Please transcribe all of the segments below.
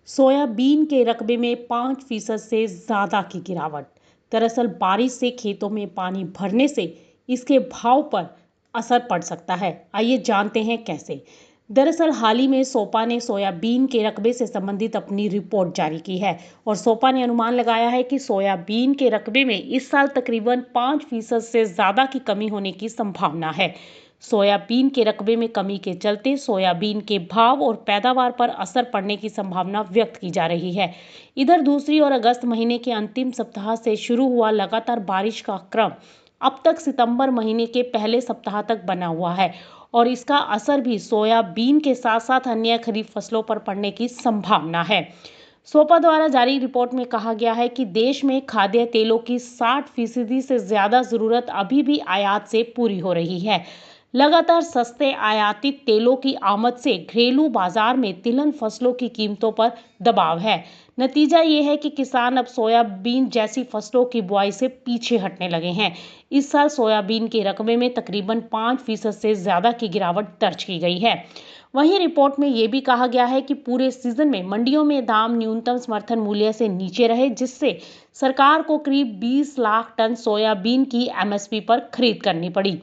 Soybean के रकबे में 5% से ज़्यादा की गिरावट। दरअसल बारिश से खेतों में पानी भरने से इसके भाव पर असर पड़ सकता है। आइए जानते हैं कैसे। दरअसल हाल ही में सोपा ने सोयाबीन के रकबे से संबंधित अपनी रिपोर्ट जारी की है और सोपा ने अनुमान लगाया है कि सोयाबीन के रकबे में इस साल तकरीबन 5% से ज़्यादा की कमी होने की संभावना है। सोयाबीन के रकबे में कमी के चलते सोयाबीन के भाव और पैदावार पर असर पड़ने की संभावना व्यक्त की जा रही है। इधर दूसरी ओर अगस्त महीने के अंतिम सप्ताह से शुरू हुआ लगातार बारिश का क्रम अब तक सितंबर महीने के पहले सप्ताह तक बना हुआ है और इसका असर भी सोयाबीन के साथ साथ अन्य खरीफ फसलों पर पड़ने की संभावना है। सोपा द्वारा जारी रिपोर्ट में कहा गया है कि देश में खाद्य तेलों की 60% से ज्यादा जरूरत अभी भी आयात से पूरी हो रही है। लगातार सस्ते आयातित तेलों की आमद से घरेलू बाजार में तिलहन फसलों की कीमतों पर दबाव है। नतीजा ये है कि किसान अब सोयाबीन जैसी फसलों की बुआई से पीछे हटने लगे हैं। इस साल सोयाबीन के रकबे में तकरीबन 5% से ज्यादा की गिरावट दर्ज की गई है। वहीं रिपोर्ट में यह भी कहा गया है कि पूरे सीजन में मंडियों में दाम न्यूनतम समर्थन मूल्य से नीचे रहे, जिससे सरकार को करीब 20 लाख टन सोयाबीन की एमएसपी पर खरीद करनी पड़ी।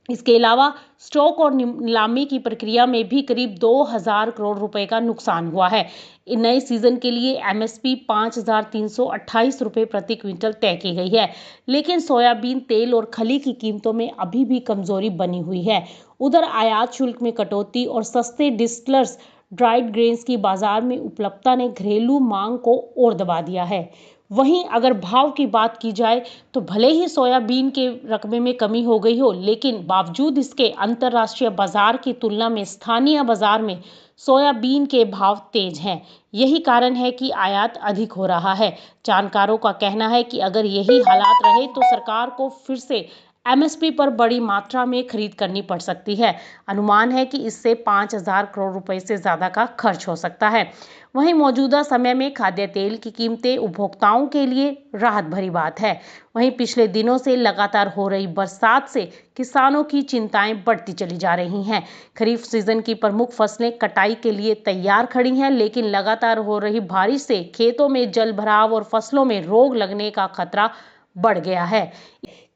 इसके अलावा स्टॉक और नीलामी की प्रक्रिया में भी करीब 2000 करोड़ रुपए का नुकसान हुआ है। नए सीजन के लिए एमएसपी 5328 रुपए प्रति क्विंटल तय की गई है, लेकिन सोयाबीन तेल और खली की कीमतों में अभी भी कमजोरी बनी हुई है। उधर आयात शुल्क में कटौती और सस्ते डिस्टिलर्स ड्राइड ग्रेन्स की बाजार में उपलब्धता ने घरेलू मांग को और दबा दिया है। वहीं अगर भाव की बात की जाए तो भले ही सोयाबीन के रकबे में कमी हो गई हो, लेकिन बावजूद इसके अंतर्राष्ट्रीय बाजार की तुलना में स्थानीय बाजार में सोयाबीन के भाव तेज हैं। यही कारण है कि आयात अधिक हो रहा है। जानकारों का कहना है कि अगर यही हालात रहे तो सरकार को फिर से एमएसपी पर बड़ी मात्रा में खरीद करनी पड़ सकती है। अनुमान है कि इससे 5000 करोड़ रुपए से ज्यादा का खर्च हो सकता है। वहीं मौजूदा समय में खाद्य तेल की कीमतें उपभोक्ताओं के लिए राहत भरी बात है। वहीं पिछले दिनों से लगातार हो रही बरसात से किसानों की चिंताएं बढ़ती चली जा रही हैं। खरीफ सीजन की प्रमुख फसलें कटाई के लिए तैयार खड़ी हैं, लेकिन लगातार हो रही बारिश से खेतों में जल भराव और फसलों में रोग लगने का खतरा बढ़ गया है।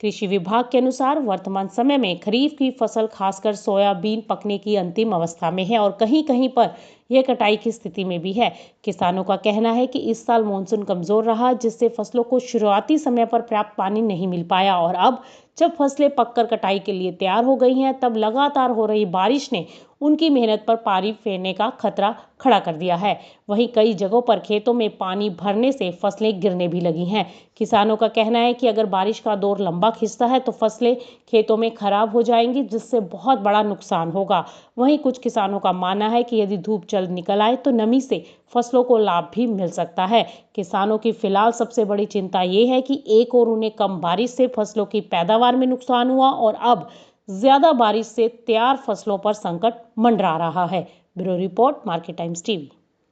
कृषि विभाग के अनुसार वर्तमान समय में खरीफ की फसल खासकर सोयाबीन पकने की अंतिम अवस्था में है और कहीं कहीं पर यह कटाई की स्थिति में भी है। किसानों का कहना है कि इस साल मानसून कमजोर रहा, जिससे फसलों को शुरुआती समय पर पर्याप्त पानी नहीं मिल पाया और अब जब फसलें पककर कटाई के लिए तैयार हो गई हैं, तब लगातार हो रही बारिश ने उनकी मेहनत पर पानी फेरने का खतरा खड़ा कर दिया है। वहीं कई जगहों पर खेतों में पानी भरने से फसलें गिरने भी लगी हैं। किसानों का कहना है कि अगर बारिश का दौर लंबा खिंचता है तो फसलें खेतों में खराब हो जाएंगी, जिससे बहुत बड़ा नुकसान होगा। वहीं कुछ किसानों का मानना है कि यदि धूप जल्द निकल आए तो नमी से फसलों को लाभ भी मिल सकता है। किसानों की फिलहाल सबसे बड़ी चिंता ये है कि एक और उन्हें कम बारिश से फसलों की पैदावार में नुकसान हुआ और अब ज्यादा बारिश से तैयार फसलों पर संकट मंडरा रहा है। Bureau report, market times TV.